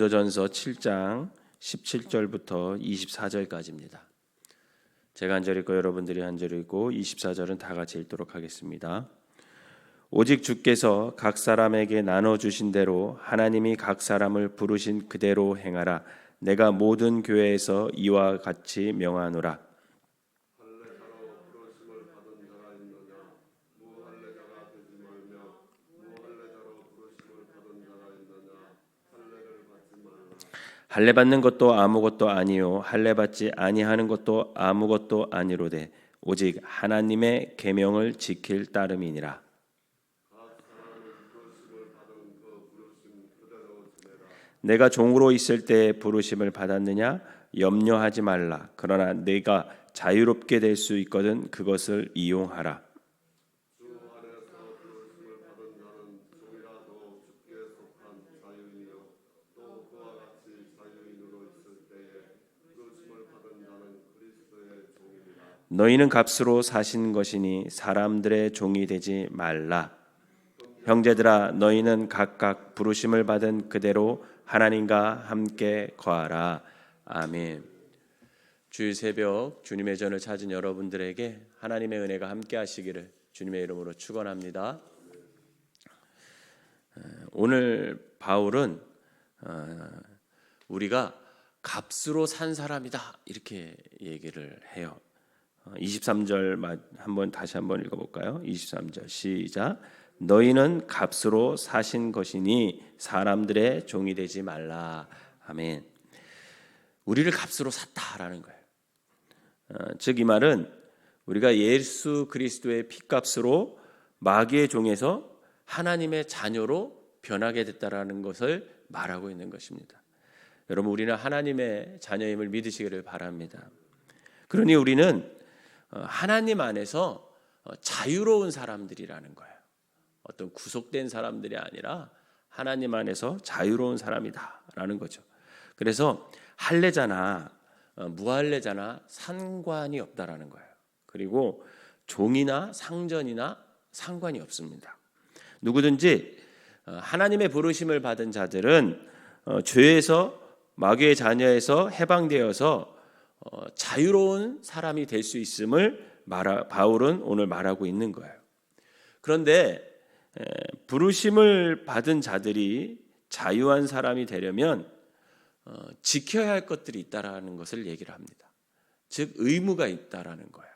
고린도전서 7장 17절부터 24절까지입니다. 제가 한 절 읽고 여러분들이 한 절 읽고 24절은 다 같이 읽도록 하겠습니다. 오직 주께서 각 사람에게 나눠주신 대로 하나님이 각 사람을 부르신 그대로 행하라. 내가 모든 교회에서 이와 같이 명하노라. 할례 받는 것도 아무것도 아니요 할례 받지 아니하는 것도 아무것도 아니로되 오직 하나님의 계명을 지킬 따름이니라. 내가 종으로 있을 때 부르심을 받았느냐? 염려하지 말라. 그러나 내가 자유롭게 될 수 있거든 그것을 이용하라. 너희는 값으로 사신 것이니 사람들의 종이 되지 말라. 형제들아, 너희는 각각 부르심을 받은 그대로 하나님과 함께 거하라. 아멘. 주일 새벽 주님의 전을 찾은 여러분들에게 하나님의 은혜가 함께 하시기를 주님의 이름으로 축원합니다. 오늘 바울은 우리가 값으로 산 사람이다 이렇게 얘기를 해요. 23절 다시 한번 읽어볼까요? 23절 시작. 너희는 값으로 사신 것이니 사람들의 종이 되지 말라. 아멘. 우리를 값으로 샀다라는 거예요. 즉 이 말은 우리가 예수 그리스도의 피값으로 마귀의 종에서 하나님의 자녀로 변하게 됐다라는 것을 말하고 있는 것입니다. 여러분, 우리는 하나님의 자녀임을 믿으시기를 바랍니다. 그러니 우리는 하나님 안에서 자유로운 사람들이라는 거예요. 어떤 구속된 사람들이 아니라 하나님 안에서 자유로운 사람이다라는 거죠. 그래서 할례자나 무할례자나 상관이 없다라는 거예요. 그리고 종이나 상전이나 상관이 없습니다. 누구든지 하나님의 부르심을 받은 자들은 죄에서 마귀의 자녀에서 해방되어서 자유로운 사람이 될 수 있음을 바울은 오늘 말하고 있는 거예요. 그런데 부르심을 받은 자들이 자유한 사람이 되려면 지켜야 할 것들이 있다라는 것을 얘기를 합니다. 즉 의무가 있다라는 거예요.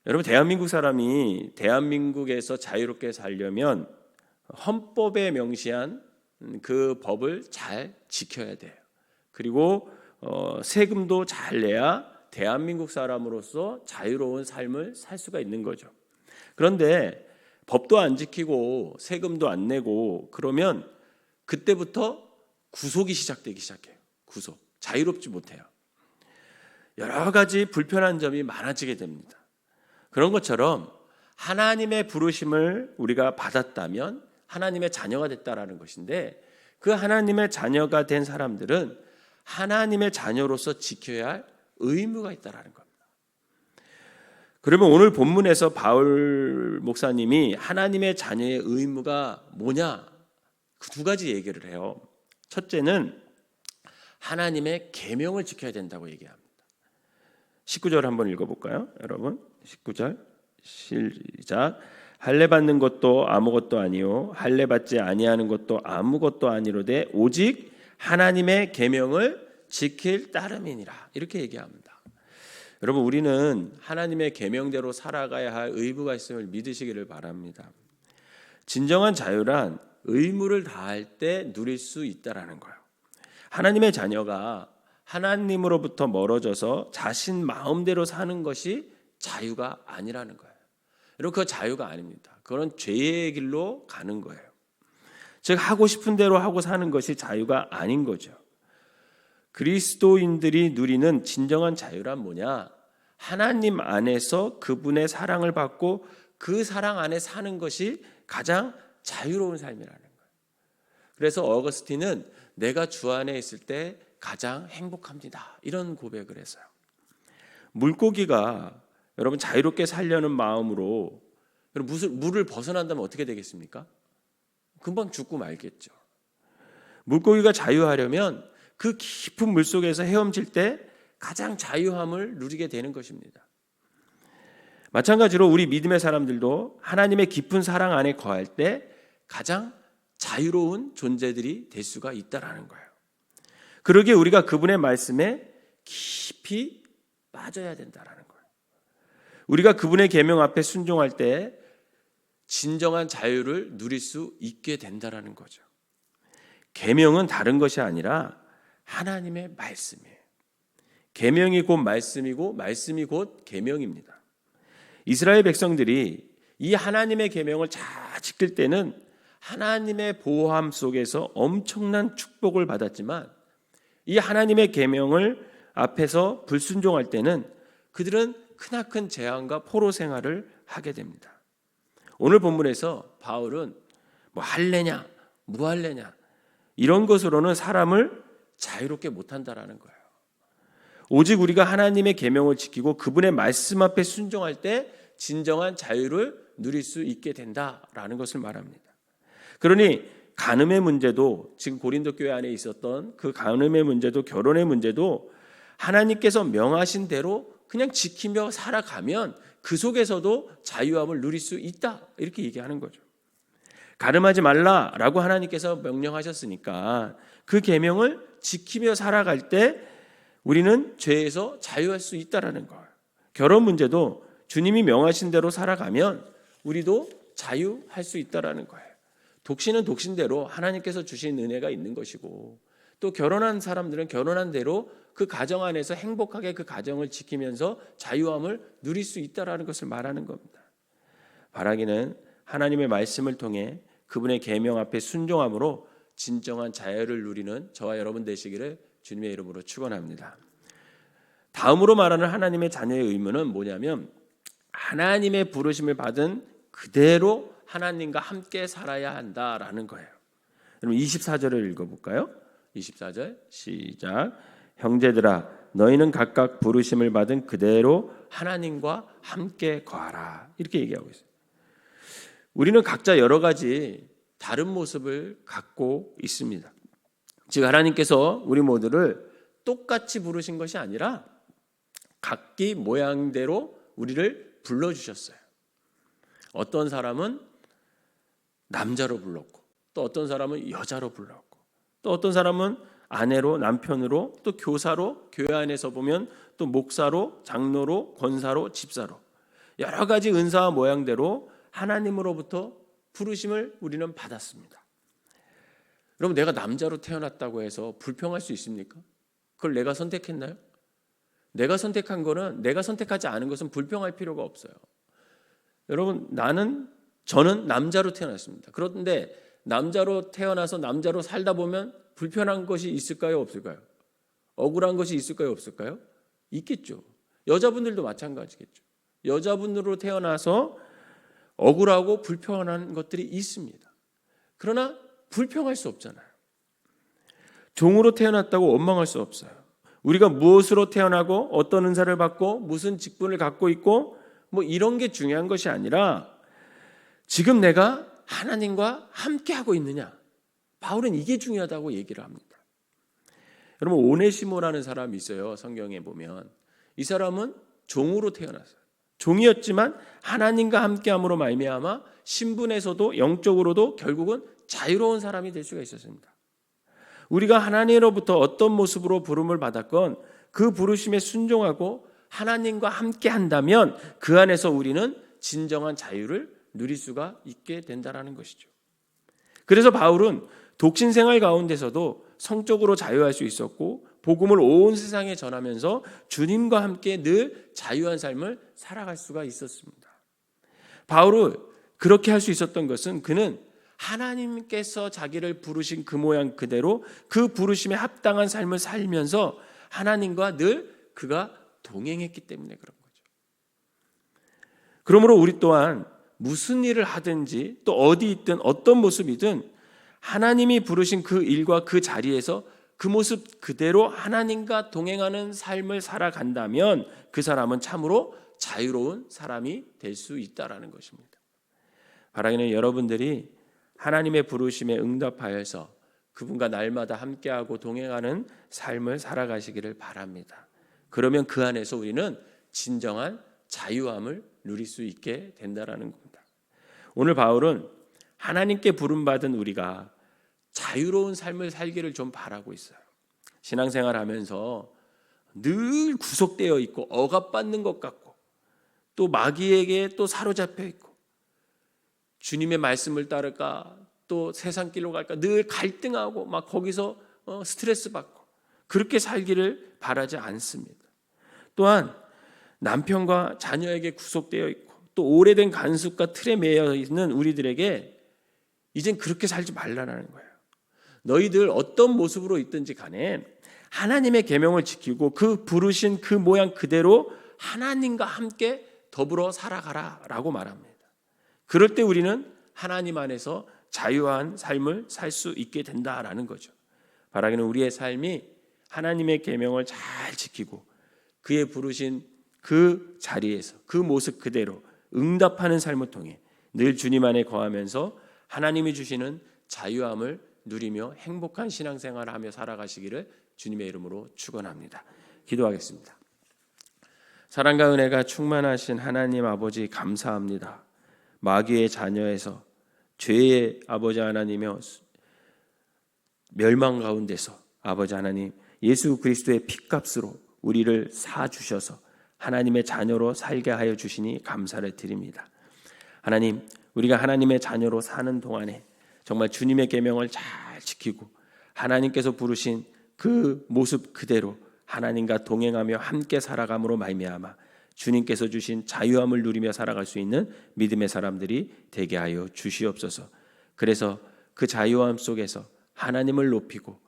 여러분, 대한민국 사람이 대한민국에서 자유롭게 살려면 헌법에 명시한 그 법을 잘 지켜야 돼요. 그리고 세금도 잘 내야 대한민국 사람으로서 자유로운 삶을 살 수가 있는 거죠. 그런데 법도 안 지키고 세금도 안 내고 그러면 그때부터 구속이 시작되기 시작해요. 구속. 자유롭지 못해요. 여러 가지 불편한 점이 많아지게 됩니다. 그런 것처럼 하나님의 부르심을 우리가 받았다면 하나님의 자녀가 됐다라는 것인데 그 하나님의 자녀가 된 사람들은 하나님의 자녀로서 지켜야 할 의무가 있다라는 겁니다. 그러면 오늘 본문에서 바울 목사님이 하나님의 자녀의 의무가 뭐냐? 그 두 가지 얘기를 해요. 첫째는 하나님의 계명을 지켜야 된다고 얘기합니다. 19절 한번 읽어볼까요? 여러분 19절 시작. 할례 받는 것도 아무것도 아니요 할례 받지 아니하는 것도 아무것도 아니로되 오직 하나님의 계명을 지킬 따름이니라 이렇게 얘기합니다. 여러분, 우리는 하나님의 계명대로 살아가야 할 의무가 있음을 믿으시기를 바랍니다. 진정한 자유란 의무를 다할 때 누릴 수 있다라는 거예요. 하나님의 자녀가 하나님으로부터 멀어져서 자신 마음대로 사는 것이 자유가 아니라는 거예요. 여러분, 그 자유가 아닙니다. 그건 죄의 길로 가는 거예요. 즉 하고 싶은 대로 하고 사는 것이 자유가 아닌 거죠. 그리스도인들이 누리는 진정한 자유란 뭐냐? 하나님 안에서 그분의 사랑을 받고 그 사랑 안에 사는 것이 가장 자유로운 삶이라는 거예요. 그래서 어거스틴은 내가 주 안에 있을 때 가장 행복합니다. 이런 고백을 했어요. 물고기가 여러분 자유롭게 살려는 마음으로 물을 벗어난다면 어떻게 되겠습니까? 금방 죽고 말겠죠. 물고기가 자유하려면 그 깊은 물속에서 헤엄칠 때 가장 자유함을 누리게 되는 것입니다. 마찬가지로 우리 믿음의 사람들도 하나님의 깊은 사랑 안에 거할 때 가장 자유로운 존재들이 될 수가 있다라는 거예요. 그러기에 우리가 그분의 말씀에 깊이 빠져야 된다라는 거예요. 우리가 그분의 계명 앞에 순종할 때 진정한 자유를 누릴 수 있게 된다라는 거죠. 계명은 다른 것이 아니라 하나님의 말씀이에요. 계명이 곧 말씀이고 말씀이 곧 계명입니다. 이스라엘 백성들이 이 하나님의 계명을 잘 지킬 때는 하나님의 보호함 속에서 엄청난 축복을 받았지만 이 하나님의 계명을 앞에서 불순종할 때는 그들은 크나큰 재앙과 포로 생활을 하게 됩니다. 오늘 본문에서 바울은 뭐 할래냐 무할래냐 이런 것으로는 사람을 자유롭게 못한다라는 거예요. 오직 우리가 하나님의 계명을 지키고 그분의 말씀 앞에 순종할 때 진정한 자유를 누릴 수 있게 된다라는 것을 말합니다. 그러니 간음의 문제도 지금 고린도 교회 안에 있었던 그 간음의 문제도 결혼의 문제도 하나님께서 명하신 대로 그냥 지키며 살아가면 그 속에서도 자유함을 누릴 수 있다 이렇게 얘기하는 거죠. 간음하지 말라라고 하나님께서 명령하셨으니까 그 계명을 지키며 살아갈 때 우리는 죄에서 자유할 수 있다라는 거예요. 결혼 문제도 주님이 명하신 대로 살아가면 우리도 자유할 수 있다라는 거예요. 독신은 독신대로 하나님께서 주신 은혜가 있는 것이고 또 결혼한 사람들은 결혼한 대로 그 가정 안에서 행복하게 그 가정을 지키면서 자유함을 누릴 수 있다라는 것을 말하는 겁니다. 바라기는 하나님의 말씀을 통해 그분의 계명 앞에 순종함으로 진정한 자유를 누리는 저와 여러분 되시기를 주님의 이름으로 축원합니다. 다음으로 말하는 하나님의 자녀의 의무는 뭐냐면 하나님의 부르심을 받은 그대로 하나님과 함께 살아야 한다라는 거예요. 그럼 24절을 읽어볼까요? 24절 시작. 형제들아 너희는 각각 부르심을 받은 그대로 하나님과 함께 거하라. 이렇게 얘기하고 있어요. 우리는 각자 여러 가지 다른 모습을 갖고 있습니다. 즉 하나님께서 우리 모두를 똑같이 부르신 것이 아니라 각기 모양대로 우리를 불러주셨어요. 어떤 사람은 남자로 불렀고 또 어떤 사람은 여자로 불렀고 또 어떤 사람은 아내로 남편으로 또 교사로 교회 안에서 보면 또 목사로 장로로 권사로 집사로 여러 가지 은사와 모양대로 하나님으로부터 부르심을 우리는 받았습니다. 여러분 내가 남자로 태어났다고 해서 불평할 수 있습니까? 그걸 내가 선택했나요? 내가 선택한 거는 내가 선택하지 않은 것은 불평할 필요가 없어요. 여러분 저는 남자로 태어났습니다. 그런데 남자로 태어나서 남자로 살다 보면 불편한 것이 있을까요? 없을까요? 억울한 것이 있을까요? 없을까요? 있겠죠. 여자분들도 마찬가지겠죠. 여자분으로 태어나서 억울하고 불편한 것들이 있습니다. 그러나 불평할 수 없잖아요. 종으로 태어났다고 원망할 수 없어요. 우리가 무엇으로 태어나고 어떤 은사를 받고 무슨 직분을 갖고 있고 뭐 이런 게 중요한 것이 아니라 지금 내가 하나님과 함께하고 있느냐. 바울은 이게 중요하다고 얘기를 합니다. 여러분 오네시모라는 사람이 있어요. 성경에 보면 이 사람은 종으로 태어났어요. 종이었지만 하나님과 함께함으로 말미암아 신분에서도 영적으로도 결국은 자유로운 사람이 될 수가 있었습니다. 우리가 하나님으로부터 어떤 모습으로 부름을 받았건 그 부르심에 순종하고 하나님과 함께한다면 그 안에서 우리는 진정한 자유를 누릴 수가 있게 된다는 것이죠. 그래서 바울은 독신 생활 가운데서도 성적으로 자유할 수 있었고 복음을 온 세상에 전하면서 주님과 함께 늘 자유한 삶을 살아갈 수가 있었습니다. 바울은 그렇게 할 수 있었던 것은 그는 하나님께서 자기를 부르신 그 모양 그대로 그 부르심에 합당한 삶을 살면서 하나님과 늘 그가 동행했기 때문에 그런 거죠. 그러므로 우리 또한 무슨 일을 하든지 또 어디 있든 어떤 모습이든 하나님이 부르신 그 일과 그 자리에서 그 모습 그대로 하나님과 동행하는 삶을 살아간다면 그 사람은 참으로 자유로운 사람이 될 수 있다라는 것입니다. 바라기는 여러분들이 하나님의 부르심에 응답하여서 그분과 날마다 함께하고 동행하는 삶을 살아가시기를 바랍니다. 그러면 그 안에서 우리는 진정한 자유함을 누릴 수 있게 된다라는 겁니다. 오늘 바울은 하나님께 부름받은 우리가 자유로운 삶을 살기를 좀 바라고 있어요. 신앙생활하면서 늘 구속되어 있고 억압받는 것 같고 또 마귀에게 또 사로잡혀 있고 주님의 말씀을 따를까 또 세상 길로 갈까 늘 갈등하고 막 거기서 스트레스 받고 그렇게 살기를 바라지 않습니다. 또한 남편과 자녀에게 구속되어 있고 또 오래된 간섭과 틀에 매여 있는 우리들에게 이젠 그렇게 살지 말라는 거예요. 너희들 어떤 모습으로 있든지 간에 하나님의 계명을 지키고 그 부르신 그 모양 그대로 하나님과 함께 더불어 살아가라라고 말합니다. 그럴 때 우리는 하나님 안에서 자유한 삶을 살 수 있게 된다라는 거죠. 바라기는 우리의 삶이 하나님의 계명을 잘 지키고 그의 부르신 그 자리에서 그 모습 그대로 응답하는 삶을 통해 늘 주님 안에 거하면서 하나님이 주시는 자유함을 누리며 행복한 신앙생활을 하며 살아가시기를 주님의 이름으로 축원합니다. 기도하겠습니다. 사랑과 은혜가 충만하신 하나님 아버지 감사합니다. 마귀의 자녀에서 죄의 아버지 하나님이며 멸망 가운데서 아버지 하나님 예수 그리스도의 핏값으로 우리를 사주셔서 하나님의 자녀로 살게 하여 주시니 감사를 드립니다. 하나님, 우리가 하나님의 자녀로 사는 동안에 정말 주님의 계명을 잘 지키고 하나님께서 부르신 그 모습 그대로 하나님과 동행하며 함께 살아감으로 말미암아 주님께서 주신 자유함을 누리며 살아갈 수 있는 믿음의 사람들이 되게 하여 주시옵소서. 그래서 그 자유함 속에서 하나님을 높이고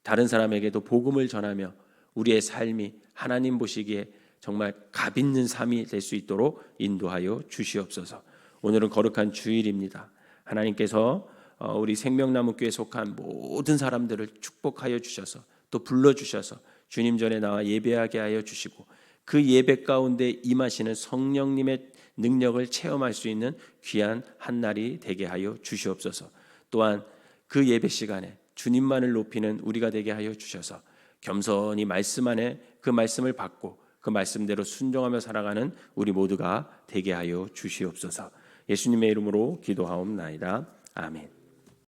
다른 사람에게도 복음을 전하며 우리의 삶이 하나님 보시기에 정말 값 있는 삶이 될 수 있도록 인도하여 주시옵소서. 오늘은 거룩한 주일입니다. 하나님께서 우리 생명나무교회에 속한 모든 사람들을 축복하여 주셔서 또 불러주셔서 주님 전에 나와 예배하게 하여 주시고 그 예배 가운데 임하시는 성령님의 능력을 체험할 수 있는 귀한 한 날이 되게 하여 주시옵소서. 또한 그 예배 시간에 주님만을 높이는 우리가 되게 하여 주셔서 겸손히 말씀 안에 그 말씀을 받고 그 말씀대로 순종하며 살아가는 우리 모두가 되게 하여 주시옵소서. 예수님의 이름으로 기도하옵나이다. 아멘.